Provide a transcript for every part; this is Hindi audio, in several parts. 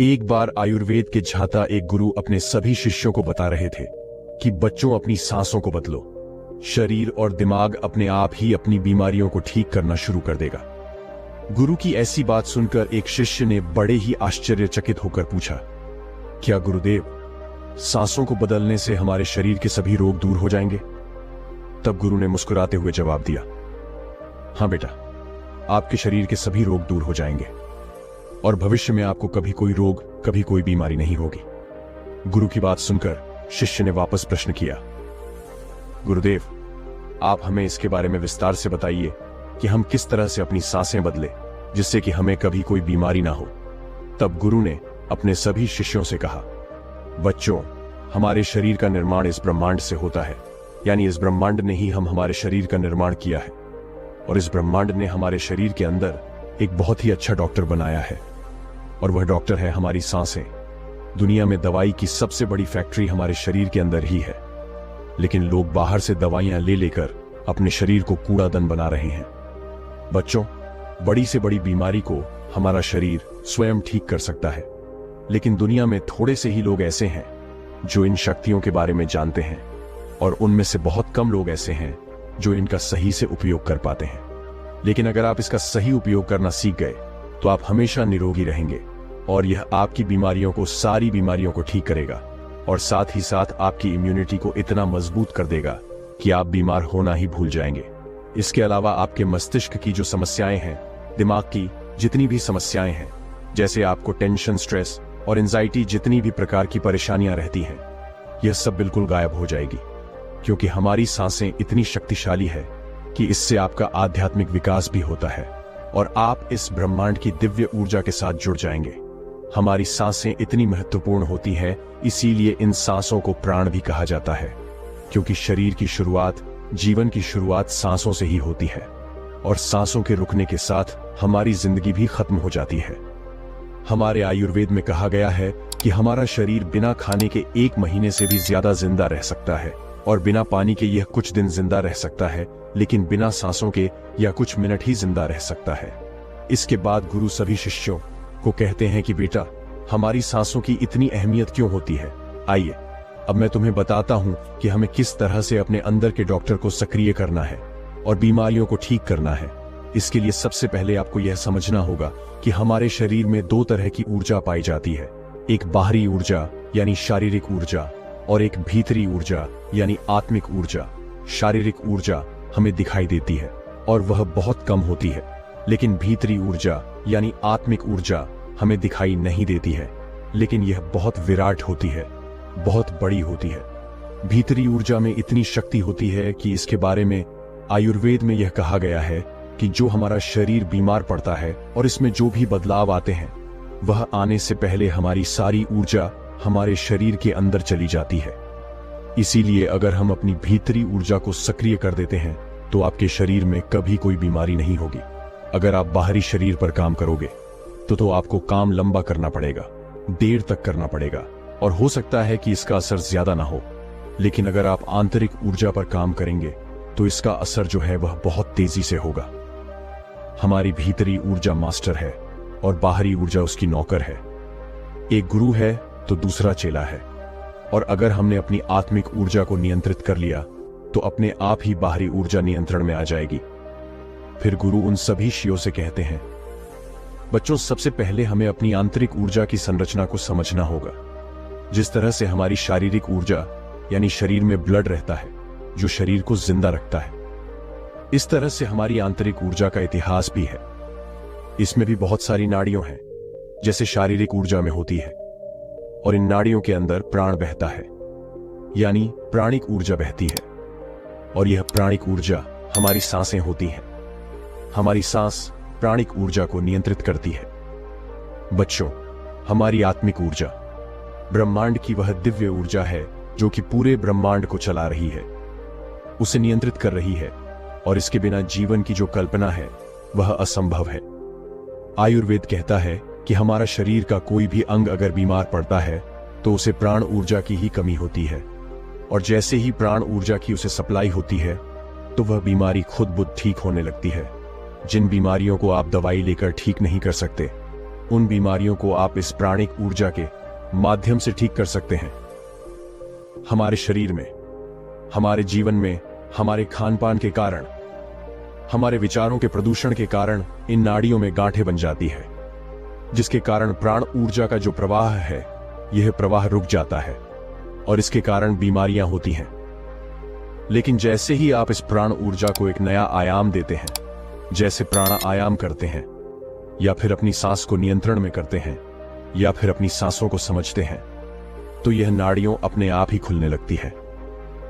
एक बार आयुर्वेद के झाता एक गुरु अपने सभी शिष्यों को बता रहे थे कि बच्चों अपनी सांसों को बदलो, शरीर और दिमाग अपने आप ही अपनी बीमारियों को ठीक करना शुरू कर देगा। गुरु की ऐसी बात सुनकर एक शिष्य ने बड़े ही आश्चर्यचकित होकर पूछा, क्या गुरुदेव, सांसों को बदलने से हमारे शरीर के सभी रोग दूर हो जाएंगे? तब गुरु ने मुस्कुराते हुए जवाब दिया, हां बेटा, आपके शरीर के सभी रोग दूर हो जाएंगे और भविष्य में आपको कभी कोई रोग, कभी कोई बीमारी नहीं होगी। गुरु की बात सुनकर शिष्य ने वापस प्रश्न किया, गुरुदेव, आप हमें इसके बारे में विस्तार से बताइए कि हम किस तरह से अपनी सांसें बदले जिससे कि हमें कभी कोई बीमारी ना हो। तब गुरु ने अपने सभी शिष्यों से कहा, बच्चों, हमारे शरीर का निर्माण इस ब्रह्मांड से होता है, यानी इस ब्रह्मांड ने ही हमारे शरीर का निर्माण किया है और इस ब्रह्मांड ने हमारे शरीर के अंदर एक बहुत ही अच्छा डॉक्टर बनाया है और वह डॉक्टर है हमारी सांसें। दुनिया में दवाई की सबसे बड़ी फैक्ट्री हमारे शरीर के अंदर ही है, लेकिन लोग बाहर से दवाइयां ले लेकर अपने शरीर को कूड़ादन बना रहे हैं। बच्चों, बड़ी से बड़ी बीमारी को हमारा शरीर स्वयं ठीक कर सकता है, लेकिन दुनिया में थोड़े से ही लोग ऐसे हैं जो इन शक्तियों के बारे में जानते हैं और उनमें से बहुत कम लोग ऐसे हैं जो इनका सही से उपयोग कर पाते हैं। लेकिन अगर आप इसका सही उपयोग करना सीख गए तो आप हमेशा निरोगी रहेंगे और यह आपकी बीमारियों को, सारी बीमारियों को ठीक करेगा और साथ ही साथ आपकी इम्यूनिटी को इतना मजबूत कर देगा कि आप बीमार होना ही भूल जाएंगे। इसके अलावा आपके मस्तिष्क की जो समस्याएं हैं, दिमाग की जितनी भी समस्याएं हैं, जैसे आपको टेंशन, स्ट्रेस और एंजाइटी, जितनी भी प्रकार की परेशानियां रहती हैं, यह सब बिल्कुल गायब हो जाएगी, क्योंकि हमारी सांसें इतनी शक्तिशाली है कि इससे आपका आध्यात्मिक विकास भी होता है और आप इस ब्रह्मांड की दिव्य ऊर्जा के साथ जुड़ जाएंगे। हमारी सांसें इतनी महत्वपूर्ण होती हैं, इसीलिए इन सांसों को प्राण भी कहा जाता है, क्योंकि शरीर की शुरुआत, जीवन की शुरुआत सांसों से ही होती है और सांसों के रुकने के साथ हमारी जिंदगी भी खत्म हो जाती है। हमारे आयुर्वेद में कहा गया है कि हमारा शरीर बिना खाने के 1 महीने से भी ज्यादा जिंदा रह सकता है और बिना पानी के यह कुछ दिन जिंदा रह सकता है, लेकिन बिना सांसों के यह कुछ मिनट ही जिंदा रह सकता है। इसके बाद गुरु सभी शिष्यों को कहते हैं कि बेटा, हमारी सांसों की इतनी अहमियत क्यों होती है? आइए, अब मैं तुम्हें बताता हूं कि हमें किस तरह से अपने अंदर के डॉक्टर को सक्रिय करना है और बीमारियों को ठीक करना है। इसके लिए सबसे पहले आपको यह समझना होगा कि हमारे शरीर में 2 तरह की ऊर्जा पाई जाती है, एक बाहरी ऊर्जा यानी शारीरिक ऊर्जा और एक भीतरी ऊर्जा यानी आत्मिक ऊर्जा। शारीरिक ऊर्जा हमें दिखाई देती है और वह बहुत कम होती है, लेकिन भीतरी ऊर्जा यानी आत्मिक ऊर्जा हमें दिखाई नहीं देती है, लेकिन यह बहुत विराट होती है, बहुत बड़ी होती है। भीतरी ऊर्जा में इतनी शक्ति होती है कि इसके बारे में आयुर्वेद में यह कहा गया है कि जो हमारा शरीर बीमार पड़ता है और इसमें जो भी बदलाव आते हैं, वह आने से पहले हमारी सारी ऊर्जा हमारे शरीर के अंदर चली जाती है। इसीलिए अगर हम अपनी भीतरी ऊर्जा को सक्रिय कर देते हैं तो आपके शरीर में कभी कोई बीमारी नहीं होगी। अगर आप बाहरी शरीर पर काम करोगे तो आपको काम लंबा करना पड़ेगा, देर तक करना पड़ेगा और हो सकता है कि इसका असर ज्यादा ना हो, लेकिन अगर आप आंतरिक ऊर्जा पर काम करेंगे तो इसका असर जो है वह बहुत तेजी से होगा। हमारी भीतरी ऊर्जा मास्टर है और बाहरी ऊर्जा उसकी नौकर है। एक गुरु है तो दूसरा चेला है, और अगर हमने अपनी आत्मिक ऊर्जा को नियंत्रित कर लिया तो अपने आप ही बाहरी ऊर्जा नियंत्रण में आ जाएगी। फिर गुरु उन सभी शिष्यों से कहते हैं, बच्चों, सबसे पहले हमें अपनी आंतरिक ऊर्जा की संरचना को समझना होगा। जिस तरह से हमारी शारीरिक ऊर्जा यानी शरीर में ब्लड रहता है जो शरीर को जिंदा रखता है, इस तरह से हमारी आंतरिक ऊर्जा का इतिहास भी है। इसमें भी बहुत सारी नाड़ियां हैं जैसे शारीरिक ऊर्जा में होती है, और इन नाड़ियों के अंदर प्राण बहता है, यानी प्राणिक ऊर्जा बहती है, और यह प्राणिक ऊर्जा हमारी सांसें होती हैं। हमारी सांस प्राणिक ऊर्जा को नियंत्रित करती है। बच्चों, हमारी आत्मिक ऊर्जा ब्रह्मांड की वह दिव्य ऊर्जा है जो कि पूरे ब्रह्मांड को चला रही है, उसे नियंत्रित कर रही है, और इसके बिना जीवन की जो कल्पना है वह असंभव है। आयुर्वेद कहता है कि हमारा शरीर का कोई भी अंग अगर बीमार पड़ता है तो उसे प्राण ऊर्जा की ही कमी होती है, और जैसे ही प्राण ऊर्जा की उसे सप्लाई होती है तो वह बीमारी खुद बुद ठीक होने लगती है। जिन बीमारियों को आप दवाई लेकर ठीक नहीं कर सकते, उन बीमारियों को आप इस प्राणिक ऊर्जा के माध्यम से ठीक कर सकते हैं। हमारे शरीर में, हमारे जीवन में, हमारे खान पान के कारण, हमारे विचारों के प्रदूषण के कारण इन नाड़ियों में गांठें बन जाती है, जिसके कारण प्राण ऊर्जा का जो प्रवाह है, यह प्रवाह रुक जाता है और इसके कारण बीमारियां होती हैं। लेकिन जैसे ही आप इस प्राण ऊर्जा को एक नया आयाम देते हैं, जैसे प्राणायाम करते हैं, या फिर अपनी सांस को नियंत्रण में करते हैं, या फिर अपनी सांसों को समझते हैं, तो यह नाड़ियों अपने आप ही खुलने लगती है।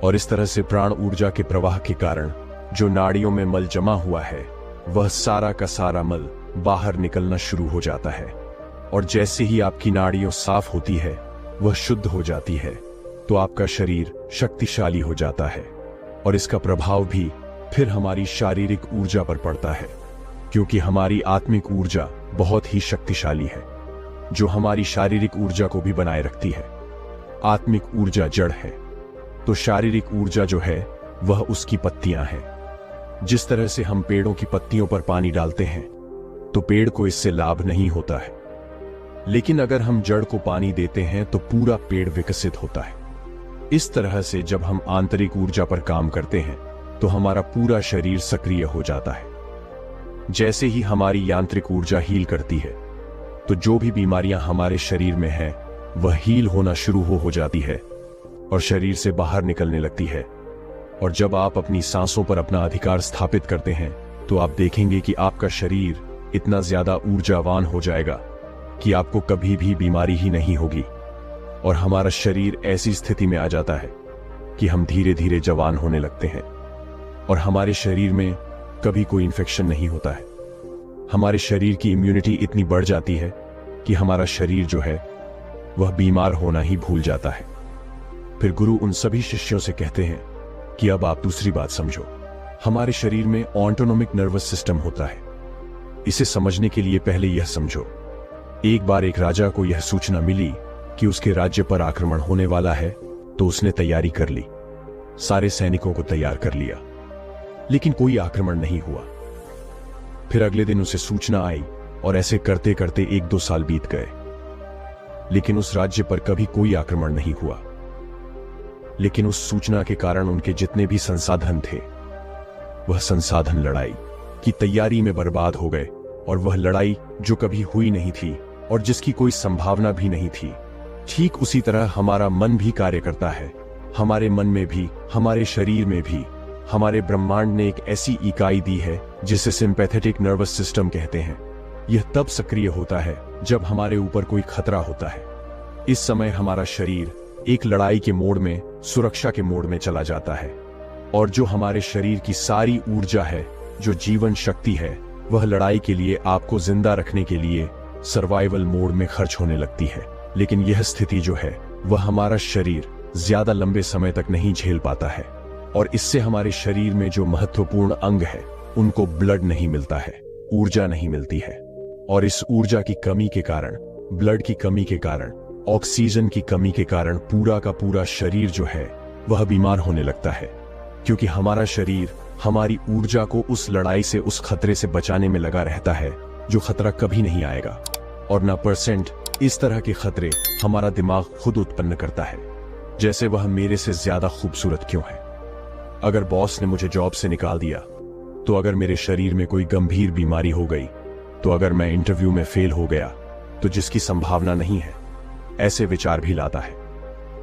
और इस तरह से प्राण ऊर्जा के प्रवाह के कारण जो नाड़ियों में मल जमा हुआ है, वह सारा का सारा मल बाहर निकलना शुरू हो जाता है। और जैसे ही आपकी नाड़ियों साफ होती है, वह शुद्ध हो जाती है, तो आपका शरीर शक्तिशाली हो जाता है। और इसका प्रभाव भी फिर हमारी शारीरिक ऊर्जा पर पड़ता है, क्योंकि हमारी आत्मिक ऊर्जा बहुत ही शक्तिशाली है, जो हमारी शारीरिक ऊर्जा को भी बनाए रखती है। आत्मिक ऊर्जा जड़ है, तो शारीरिक ऊर्जा जो है वह उसकी पत्तियां हैं। जिस तरह से हम पेड़ों की पत्तियों पर पानी डालते हैं, तो पेड़ को इससे लाभ नहीं होता है, लेकिन अगर हम जड़ को पानी देते हैं तो पूरा पेड़ विकसित होता है। इस तरह से जब हम आंतरिक ऊर्जा पर काम करते हैं, तो हमारा पूरा शरीर सक्रिय हो जाता है। जैसे ही हमारी यांत्रिक ऊर्जा हील करती है, तो जो भी बीमारियां हमारे शरीर में है, वह हील होना शुरू हो जाती है और शरीर से बाहर निकलने लगती है। और जब आप अपनी सांसों पर अपना अधिकार स्थापित करते हैं, तो आप देखेंगे कि आपका शरीर इतना ज्यादा ऊर्जावान हो जाएगा कि आपको कभी भी बीमारी ही नहीं होगी। और हमारा शरीर ऐसी स्थिति में आ जाता है कि हम धीरे धीरे जवान होने लगते हैं और हमारे शरीर में कभी कोई इंफेक्शन नहीं होता है। हमारे शरीर की इम्यूनिटी इतनी बढ़ जाती है कि हमारा शरीर जो है वह बीमार होना ही भूल जाता है। फिर गुरु उन सभी शिष्यों से कहते हैं कि अब आप दूसरी बात समझो। हमारे शरीर में ऑटोनोमिक नर्वस सिस्टम होता है। इसे समझने के लिए पहले यह समझो, एक बार एक राजा को यह सूचना मिली कि उसके राज्य पर आक्रमण होने वाला है, तो उसने तैयारी कर ली, सारे सैनिकों को तैयार कर लिया, लेकिन कोई आक्रमण नहीं हुआ। फिर अगले दिन उसे सूचना आई और ऐसे करते करते 1-2 साल बीत गए, लेकिन उस राज्य पर कभी कोई आक्रमण नहीं हुआ। लेकिन उस सूचना के कारण उनके जितने भी संसाधन थे, वह संसाधन लड़ाई की तैयारी में बर्बाद हो गए। और वह लड़ाई जो कभी हुई नहीं थी और जिसकी कोई संभावना भी नहीं थी। ठीक उसी तरह हमारा मन भी कार्य करता है। हमारे मन में भी, हमारे शरीर में भी, हमारे ब्रह्मांड ने एक ऐसी इकाई दी है जिसे सिंपैथेटिक नर्वस सिस्टम कहते हैं। यह तब सक्रिय होता है जब हमारे ऊपर कोई खतरा होता है। इस समय हमारा शरीर एक लड़ाई के मोड में, सुरक्षा के मोड में चला जाता है, और जो हमारे शरीर की सारी ऊर्जा है, जो जीवन शक्ति है, वह लड़ाई के लिए, आपको जिंदा रखने के लिए सर्वाइवल मोड में खर्च होने लगती है। लेकिन यह स्थिति जो है, वह हमारा शरीर ज्यादा लंबे समय तक नहीं झेल पाता है, और इससे हमारे शरीर में जो महत्वपूर्ण अंग है, उनको ब्लड नहीं मिलता है, ऊर्जा नहीं मिलती है। और इस ऊर्जा की कमी के कारण, ब्लड की कमी के कारण, ऑक्सीजन की कमी के कारण पूरा का पूरा शरीर जो है वह बीमार होने लगता है, क्योंकि हमारा शरीर हमारी ऊर्जा को उस लड़ाई से, उस खतरे से बचाने में लगा रहता है जो खतरा कभी नहीं आएगा। और ना परसेंट इस तरह के खतरे हमारा दिमाग खुद उत्पन्न करता है, जैसे वह मेरे से ज्यादा खूबसूरत क्यों है। अगर बॉस ने मुझे जॉब से निकाल दिया, तो अगर मेरे शरीर में कोई गंभीर बीमारी हो गई, तो अगर मैं इंटरव्यू में फेल हो गया, तो जिसकी संभावना नहीं है, ऐसे विचार भी लाता है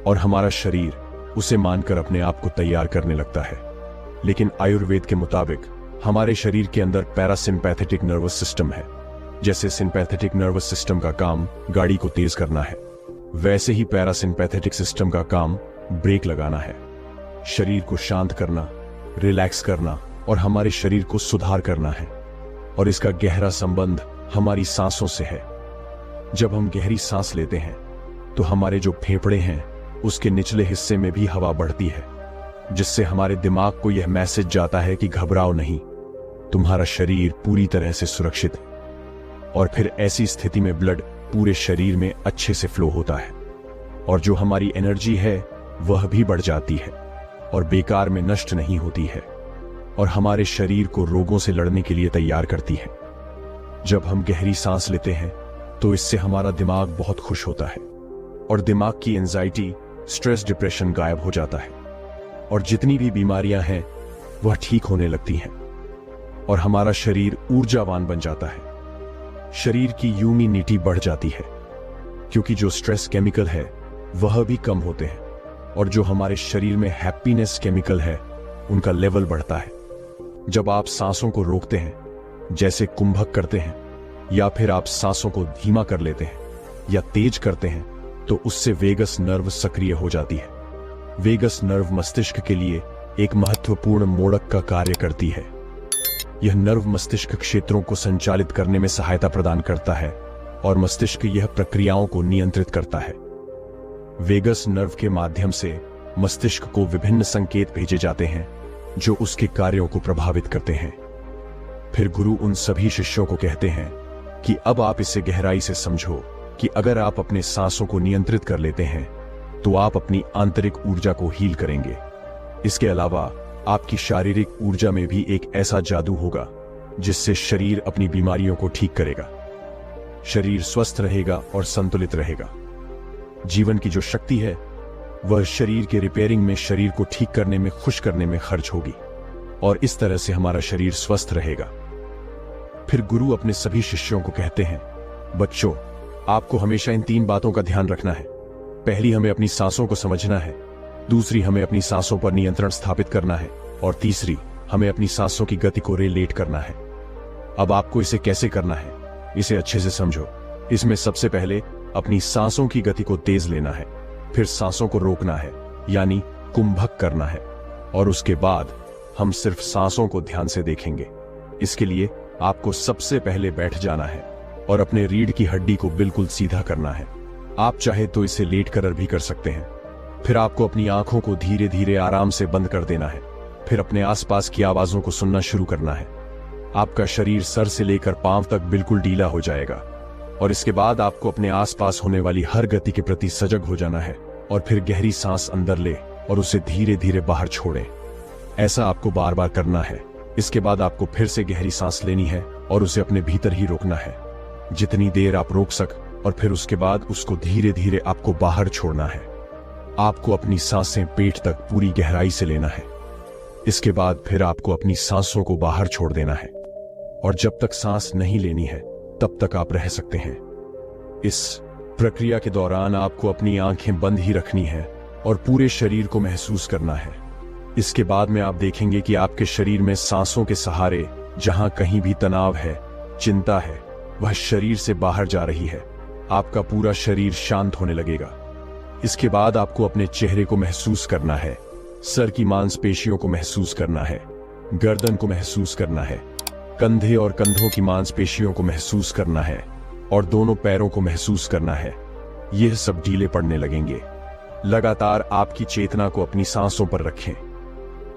और हमारा शरीर उसे मानकर अपने आप को तैयार करने लगता है। लेकिन आयुर्वेद के मुताबिक हमारे शरीर के अंदर पैरासिम्पैथेटिक नर्वस सिस्टम है। जैसे सिंपैथेटिक नर्वस सिस्टम का काम गाड़ी को तेज करना है, वैसे ही पैरासिम्पैथेटिक सिस्टम का काम ब्रेक लगाना है, शरीर को शांत करना, रिलैक्स करना और हमारे शरीर को सुधार करना है। और इसका गहरा संबंध हमारी सांसों से है। जब हम गहरी सांस लेते हैं, तो हमारे जो फेफड़े हैं, उसके निचले हिस्से में भी हवा बढ़ती है, जिससे हमारे दिमाग को यह मैसेज जाता है कि घबराओ नहीं, तुम्हारा शरीर पूरी तरह से सुरक्षित है। और फिर ऐसी स्थिति में ब्लड पूरे शरीर में अच्छे से फ्लो होता है, और जो हमारी एनर्जी है वह भी बढ़ जाती है और बेकार में नष्ट नहीं होती है, और हमारे शरीर को रोगों से लड़ने के लिए तैयार करती है। जब हम गहरी सांस लेते हैं, तो इससे हमारा दिमाग बहुत खुश होता है और दिमाग की एंजाइटी, स्ट्रेस, डिप्रेशन गायब हो जाता है और जितनी भी बीमारियां हैं वह ठीक होने लगती हैं और हमारा शरीर ऊर्जावान बन जाता है। शरीर की इम्यूनिटी बढ़ जाती है क्योंकि जो स्ट्रेस केमिकल है वह भी कम होते हैं और जो हमारे शरीर में हैप्पीनेस केमिकल है उनका लेवल बढ़ता है। जब आप सांसों को रोकते हैं, जैसे कुंभक करते हैं, या फिर आप सांसों को धीमा कर लेते हैं या तेज करते हैं, तो उससे वेगस नर्व सक्रिय हो जाती है। वेगस नर्व मस्तिष्क के लिए एक महत्वपूर्ण मोड़क का कार्य करती है। यह नर्व मस्तिष्क क्षेत्रों को संचालित करने में सहायता प्रदान करता है और मस्तिष्क यह प्रक्रियाओं को नियंत्रित करता है। वेगस नर्व के माध्यम से मस्तिष्क को विभिन्न संकेत भेजे जाते हैं जो उसके कार्यों को प्रभावित करते हैं। फिर गुरु उन सभी शिष्यों को कहते हैं कि अब आप इसे गहराई से समझो कि अगर आप अपने सांसों को नियंत्रित कर लेते हैं तो आप अपनी आंतरिक ऊर्जा को हील करेंगे। इसके अलावा आपकी शारीरिक ऊर्जा में भी एक ऐसा जादू होगा जिससे शरीर अपनी बीमारियों को ठीक करेगा, शरीर स्वस्थ रहेगा और संतुलित रहेगा। जीवन की जो शक्ति है वह शरीर के रिपेयरिंग में, शरीर को ठीक करने में, खुश करने में खर्च होगी और इस तरह से हमारा शरीर स्वस्थ रहेगा। फिर गुरु अपने सभी शिष्यों को कहते हैं, बच्चों, आपको हमेशा इन 3 बातों का ध्यान रखना है। पहली, हमें अपनी सांसों को समझना है। दूसरी, हमें अपनी सांसों पर नियंत्रण स्थापित करना है और तीसरी, हमें अपनी सांसों की गति को रिलेट करना है। अब आपको इसे कैसे करना है, इसे अच्छे से समझो। इसमें सबसे पहले अपनी सांसों की गति को तेज लेना है, फिर सांसों को रोकना है यानी कुंभक करना है और उसके बाद हम सिर्फ सांसों को ध्यान से देखेंगे। इसके लिए आपको सबसे पहले बैठ जाना है और अपने रीढ़ की हड्डी को बिल्कुल सीधा करना है। आप चाहे तो इसे लेट कर भी कर सकते हैं। फिर आपको अपनी आंखों को धीरे धीरे आराम से बंद कर देना है। फिर अपने आसपास की आवाजों को सुनना शुरू करना है। आपका शरीर सर से लेकर पांव तक बिल्कुल ढीला हो जाएगा और इसके बाद आपको अपने आसपास होने वाली हर गति के प्रति सजग हो जाना है और फिर गहरी सांस अंदर ले और उसे धीरे धीरे बाहर छोड़ें। ऐसा आपको बार बार करना है। इसके बाद आपको फिर से गहरी सांस लेनी है और उसे अपने भीतर ही रोकना है, जितनी देर आप रोक सक, और फिर उसके बाद उसको धीरे धीरे आपको बाहर छोड़ना है। आपको अपनी सांसें पेट तक पूरी गहराई से लेना है। इसके बाद फिर आपको अपनी सांसों को बाहर छोड़ देना है और जब तक सांस नहीं लेनी है तब तक आप रह सकते हैं। इस प्रक्रिया के दौरान आपको अपनी आंखें बंद ही रखनी है और पूरे शरीर को महसूस करना है। इसके बाद में आप देखेंगे कि आपके शरीर में सांसों के सहारे जहां कहीं भी तनाव है, चिंता है, वह शरीर से बाहर जा रही है। आपका पूरा शरीर शांत होने लगेगा। इसके बाद आपको अपने चेहरे को महसूस करना है, सर की मांसपेशियों को महसूस करना है, गर्दन को महसूस करना है, कंधे और कंधों की मांसपेशियों को महसूस करना है और दोनों पैरों को महसूस करना है। यह सब ढीले पड़ने लगेंगे। लगातार आपकी चेतना को अपनी सांसों पर रखें।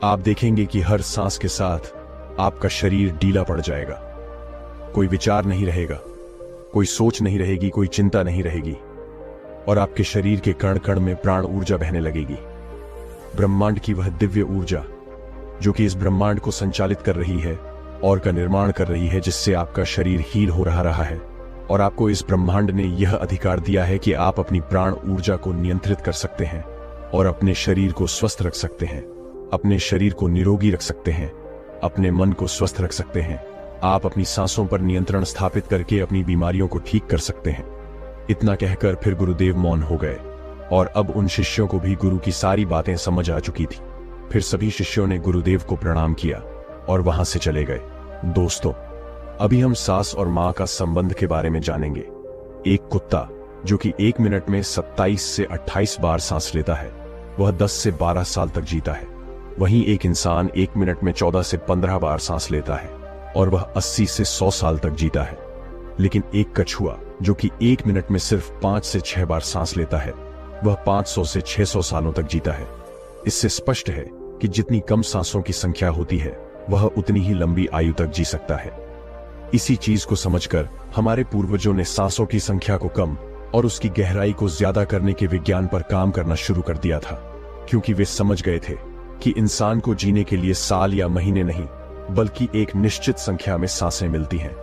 आप देखेंगे कि हर सांस के साथ आपका शरीर ढीला पड़ जाएगा। कोई विचार नहीं रहेगा, कोई सोच नहीं रहेगी, कोई चिंता नहीं रहेगी और आपके शरीर के कण कण में प्राण ऊर्जा बहने लगेगी। ब्रह्मांड की वह दिव्य ऊर्जा जो कि इस ब्रह्मांड को संचालित कर रही है और का निर्माण कर रही है, जिससे आपका शरीर हील हो रहा है और आपको इस ब्रह्मांड ने यह अधिकार दिया है कि आप अपनी प्राण ऊर्जा को नियंत्रित कर सकते हैं और अपने शरीर को स्वस्थ रख सकते हैं, अपने शरीर को निरोगी रख सकते हैं, अपने मन को स्वस्थ रख सकते हैं। आप अपनी सांसों पर नियंत्रण स्थापित करके अपनी बीमारियों को ठीक कर सकते हैं। इतना कहकर फिर गुरुदेव मौन हो गए और अब उन शिष्यों को भी गुरु की सारी बातें समझ आ चुकी थी। फिर सभी शिष्यों ने गुरुदेव को प्रणाम किया और वहां से चले गए। दोस्तों, अभी हम सास और मां का संबंध के बारे में जानेंगे। एक कुत्ता जो कि 1 मिनट में 27 से 28 बार सांस लेता है, वह 10 से 12 साल तक जीता है। वहीं एक इंसान 1 मिनट में 14 से 15 बार सांस लेता है और वह 80 से 100 साल तक जीता है। लेकिन एक कछुआ जो कि 1 मिनट में सिर्फ 5 से 6 बार सांस लेता है, वह 500 से 600 सालों तक जीता है। इससे स्पष्ट है कि जितनी कम सांसों की संख्या होती है वह उतनी ही लंबी आयु तक जी सकता है। इसी चीज को समझकर हमारे पूर्वजों ने सांसों की संख्या को कम और उसकी गहराई को ज्यादा करने के विज्ञान पर काम करना शुरू कर दिया था, क्योंकि वे समझ गए थे कि इंसान को जीने के लिए साल या महीने नहीं बल्कि एक निश्चित संख्या में सांसें मिलती हैं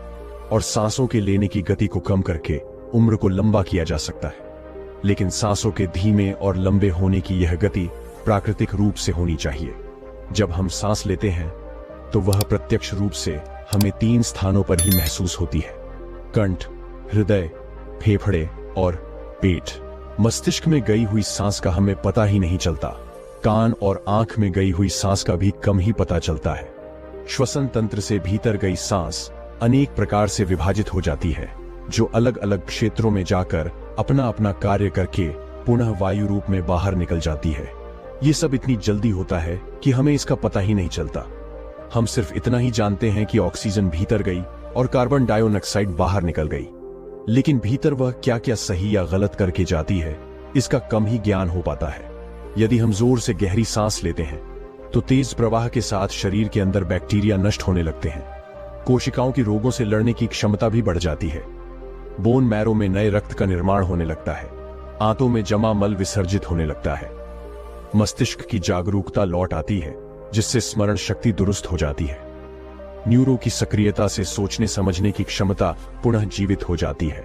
और सांसों के लेने की गति को कम करके उम्र को लंबा किया जा सकता है, लेकिन सांसों के धीमे और लंबे होने की यह गति प्राकृतिक रूप से होनी चाहिए। जब हम सांस लेते हैं तो वह प्रत्यक्ष रूप से हमें 3 स्थानों पर ही महसूस होती है: कंठ, हृदय, फेफड़े और पेट। मस्तिष्क में गई हुई सांस का हमें पता ही नहीं चलता। कान और आंख में गई हुई सांस का भी कम ही पता चलता है। श्वसन तंत्र से भीतर गई सांस अनेक प्रकार से विभाजित हो जाती है, जो अलग अलग क्षेत्रों में जाकर अपना अपना कार्य करके पुनः वायु रूप में बाहर निकल जाती है। ये सब इतनी जल्दी होता है कि हमें इसका पता ही नहीं चलता। हम सिर्फ इतना ही जानते हैं कि ऑक्सीजन भीतर गई और कार्बन डाइऑक्साइड बाहर निकल गई, लेकिन भीतर वह क्या क्या सही या गलत करके जाती है, इसका कम ही ज्ञान हो पाता है। यदि हम जोर से गहरी सांस लेते हैं तो तेज प्रवाह के साथ शरीर के अंदर बैक्टीरिया नष्ट होने लगते हैं। कोशिकाओं की रोगों से लड़ने की क्षमता भी बढ़ जाती है। बोन मैरो में नए रक्त का निर्माण होने लगता है। आंतों में जमा मल विसर्जित होने लगता है। मस्तिष्क की जागरूकता लौट आती है, जिससे स्मरण शक्ति दुरुस्त हो जाती है। न्यूरो की सक्रियता से सोचने समझने की क्षमता पुनः जीवित हो जाती है।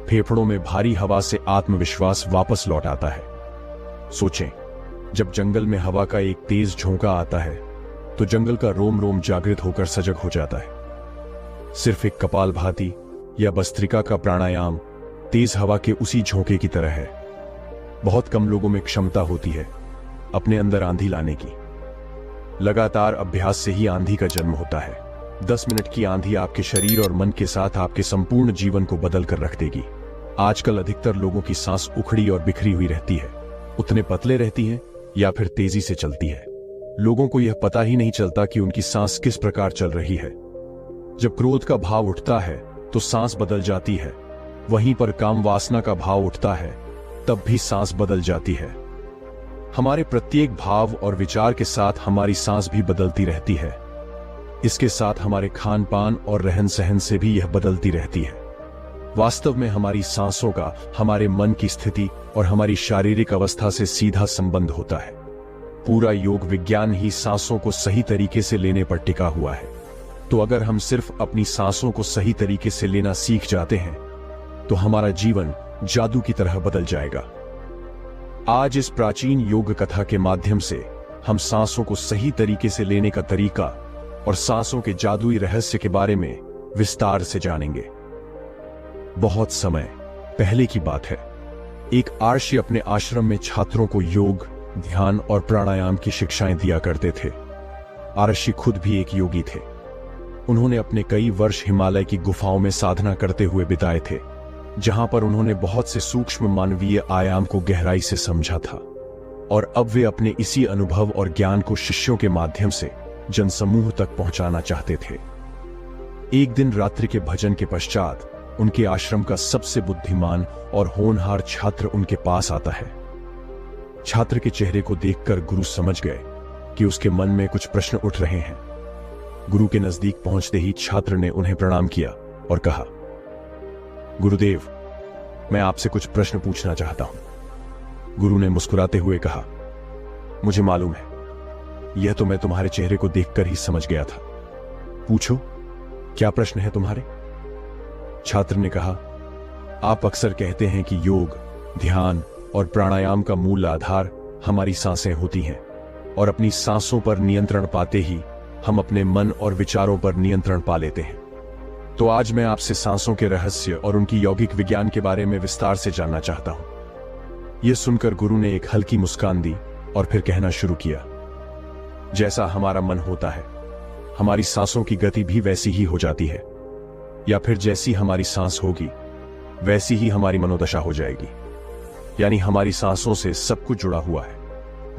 फेफड़ों में भारी हवा से आत्मविश्वास वापस लौट आता है। सोचें, जब जंगल में हवा का एक तेज झोंका आता है तो जंगल का रोम रोम जागृत होकर सजग हो जाता है। सिर्फ एक कपालभाति या भस्त्रिका का प्राणायाम तेज हवा के उसी झोंके की तरह है। बहुत कम लोगों में क्षमता होती है अपने अंदर आंधी लाने की। लगातार अभ्यास से ही आंधी का जन्म होता है। 10 मिनट की आंधी आपके शरीर और मन के साथ आपके संपूर्ण जीवन को बदल कर रख देगी। आजकल अधिकतर लोगों की सांस उखड़ी और बिखरी हुई रहती है। उतने पतले रहती हैं या फिर तेजी से चलती है। लोगों को यह पता ही नहीं चलता कि उनकी सांस किस प्रकार चल रही है। जब क्रोध का भाव उठता है तो सांस बदल जाती है। वहीं पर काम वासना का भाव उठता है, तब भी सांस बदल जाती है। हमारे प्रत्येक भाव और विचार के साथ हमारी सांस भी बदलती रहती है। इसके साथ हमारे खान पान और रहन सहन से भी यह बदलती रहती है। वास्तव में हमारी सांसों का हमारे मन की स्थिति और हमारी शारीरिक अवस्था से सीधा संबंध होता है। पूरा योग विज्ञान ही सांसों को सही तरीके से लेने पर टिका हुआ है। तो अगर हम सिर्फ अपनी सांसों को सही तरीके से लेना सीख जाते हैं तो हमारा जीवन जादू की तरह बदल जाएगा। आज इस प्राचीन योग कथा के माध्यम से हम सांसों को सही तरीके से लेने का तरीका और सांसों के जादुई रहस्य के बारे में विस्तार से जानेंगे। बहुत समय पहले की बात है, एक आर्षि अपने आश्रम में छात्रों को योग, ध्यान और प्राणायाम की शिक्षाएं दिया करते थे। आर्षि खुद भी एक योगी थे। उन्होंने अपने कई वर्ष हिमालय की गुफाओं में साधना करते हुए बिताए थे, जहां पर उन्होंने बहुत से सूक्ष्म मानवीय आयाम को गहराई से समझा था। और अब वे अपने इसी अनुभव और ज्ञान को शिष्यों के माध्यम से जनसमूह तक पहुंचाना चाहते थे। एक दिन रात्रि के भजन के पश्चात उनके आश्रम का सबसे बुद्धिमान और होनहार छात्र उनके पास आता है। छात्र के चेहरे को देखकर गुरु समझ गए कि उसके मन में कुछ प्रश्न उठ रहे हैं। गुरु के नजदीक पहुंचते ही छात्र ने उन्हें प्रणाम किया और कहा, गुरुदेव, मैं आपसे कुछ प्रश्न पूछना चाहता हूं। गुरु ने मुस्कुराते हुए कहा, मुझे मालूम है, यह तो मैं तुम्हारे चेहरे को देखकर ही समझ गया था। पूछो, क्या प्रश्न है तुम्हारे? छात्र ने कहा, आप अक्सर कहते हैं कि योग, ध्यान और प्राणायाम का मूल आधार हमारी सांसें होती हैं और अपनी सांसों पर नियंत्रण पाते ही हम अपने मन और विचारों पर नियंत्रण पा लेते हैं। तो आज मैं आपसे सांसों के रहस्य और उनकी यौगिक विज्ञान के बारे में विस्तार से जानना चाहता हूं। यह सुनकर गुरु ने एक हल्की मुस्कान दी और फिर कहना शुरू किया, जैसा हमारा मन होता है, हमारी सांसों की गति भी वैसी ही हो जाती है, या फिर जैसी हमारी सांस होगी वैसी ही हमारी मनोदशा हो जाएगी। यानी हमारी सांसों से सब कुछ जुड़ा हुआ है।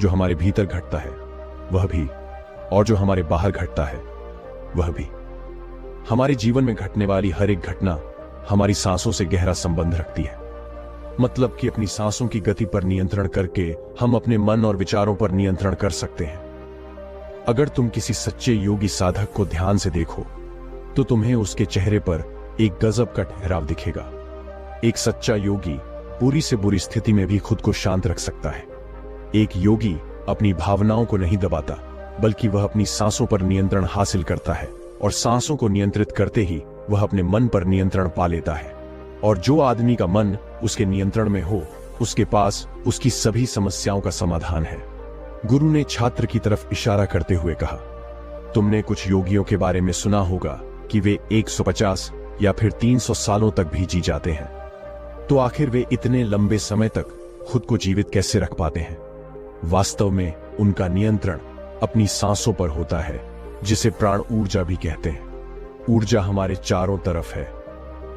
जो हमारे भीतर घटता है वह भी, और जो हमारे बाहर घटता है वह भी। हमारे जीवन में घटने वाली हर एक घटना हमारी सांसों से गहरा संबंध रखती है। मतलब कि अपनी सांसों की गति पर नियंत्रण करके हम अपने मन और विचारों पर नियंत्रण कर सकते हैं। अगर तुम किसी सच्चे योगी साधक को ध्यान से देखो तो तुम्हें उसके चेहरे पर एक गजब का ठहराव दिखेगा। एक सच्चा योगी बुरी से बुरी स्थिति में भी खुद को शांत रख सकता है। एक योगी अपनी भावनाओं को नहीं दबाता, बल्कि वह अपनी सांसों पर नियंत्रण हासिल करता है और सांसों को नियंत्रित करते ही वह अपने मन पर नियंत्रण पा लेता है। और जो आदमी का मन उसके नियंत्रण में हो, उसके पास उसकी सभी समस्याओं का समाधान है। गुरु ने छात्र की तरफ इशारा करते हुए कहा, तुमने कुछ योगियों के बारे में सुना होगा कि वे 150 या फिर 300 सालों तक भी जी जाते हैं। तो आखिर वे इतने लंबे समय तक खुद को जीवित कैसे रख पाते हैं? वास्तव में उनका नियंत्रण अपनी सांसों पर होता है, जिसे प्राण ऊर्जा भी कहते हैं। ऊर्जा हमारे चारों तरफ है।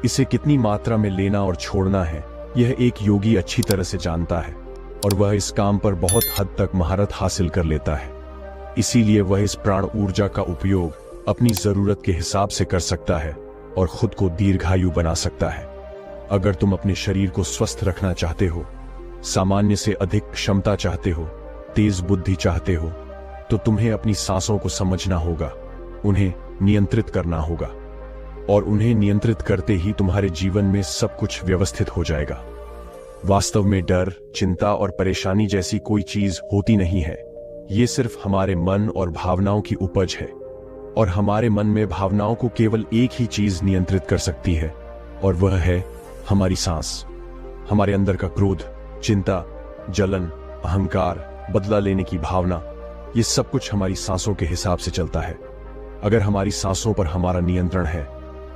इसे कितनी मात्रा में लेना और छोड़ना है, यह एक योगी अच्छी तरह से जानता है और वह इस काम पर बहुत हद तक महारत हासिल कर लेता है। इसीलिए वह इस प्राण ऊर्जा का उपयोग अपनी जरूरत के हिसाब से कर सकता है और खुद को दीर्घायु बना सकता है। अगर तुम अपने शरीर को स्वस्थ रखना चाहते हो, सामान्य से अधिक क्षमता चाहते हो, तेज बुद्धि चाहते हो, तो तुम्हें अपनी सांसों को समझना होगा, उन्हें नियंत्रित करना होगा। और उन्हें नियंत्रित करते ही तुम्हारे जीवन में सब कुछ व्यवस्थित हो जाएगा। वास्तव में डर, चिंता और परेशानी जैसी कोई चीज होती नहीं है। ये सिर्फ हमारे मन और भावनाओं की उपज है। और हमारे मन में भावनाओं को केवल एक ही चीज नियंत्रित कर सकती है, और वह है हमारी सांस। हमारे अंदर का क्रोध, चिंता, जलन, अहंकार, बदला लेने की भावना, ये सब कुछ हमारी सांसों के हिसाब से चलता है। अगर हमारी सांसों पर हमारा नियंत्रण है,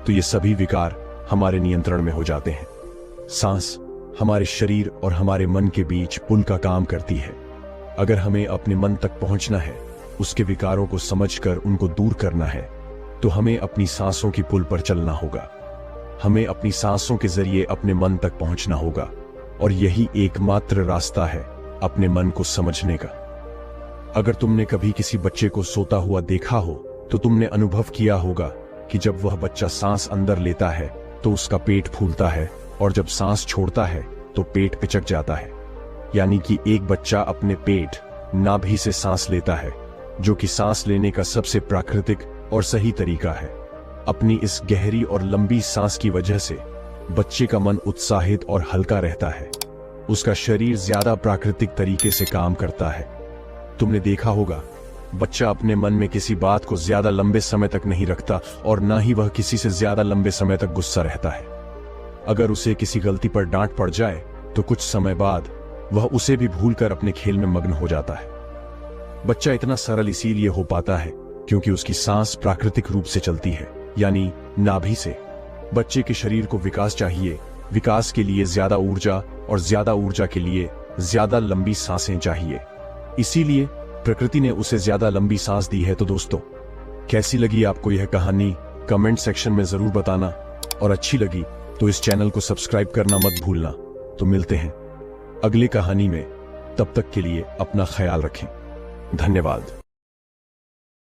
तो ये सभी विकार हमारे नियंत्रण में हो जाते हैं। सांस हमारे शरीर और हमारे मन के बीच पुल का काम करती है। अगर हमें अपने मन तक पहुंचना है, उसके विकारों को समझकर उनको दूर करना है, तो हमें अपनी सांसों की पुल पर चलना होगा। हमें अपनी सांसों के जरिए अपने मन तक पहुंचना होगा, और यही एकमात्र रास्ता है अपने मन को समझने का। अगर तुमने कभी किसी बच्चे को सोता हुआ देखा हो, तो तुमने अनुभव किया होगा कि जब वह बच्चा सांस अंदर लेता है तो उसका पेट फूलता है, और जब सांस छोड़ता है तो पेट पिचक जाता है। यानी कि एक बच्चा अपने पेट, नाभि से सांस लेता है, जो कि सांस लेने का सबसे प्राकृतिक और सही तरीका है। अपनी इस गहरी और लंबी सांस की वजह से बच्चे का मन उत्साहित और हल्का रहता है। उसका शरीर ज्यादा प्राकृतिक तरीके से काम करता है। तुमने देखा होगा, बच्चा अपने मन में किसी बात को ज्यादा लंबे समय तक नहीं रखता, और ना ही वह किसी से ज्यादा लंबे समय तक गुस्सा रहता है। अगर उसे किसी गलती पर डांट पड़ जाए, तो कुछ समय बाद वह उसे भी भूलकर अपने खेल में मग्न हो जाता है। बच्चा इतना सरल इसीलिए हो पाता है क्योंकि उसकी सांस प्राकृतिक रूप से चलती है, यानी नाभि से। बच्चे के शरीर को विकास चाहिए, विकास के लिए ज्यादा ऊर्जा, और ज्यादा ऊर्जा के लिए ज्यादा लंबी सांसें चाहिए। इसीलिए प्रकृति ने उसे ज्यादा लंबी सांस दी है। तो दोस्तों, कैसी लगी आपको यह कहानी, कमेंट सेक्शन में जरूर बताना, और अच्छी लगी तो इस चैनल को सब्सक्राइब करना मत भूलना। तो मिलते हैं अगली कहानी में, तब तक के लिए अपना ख्याल रखें। धन्यवाद।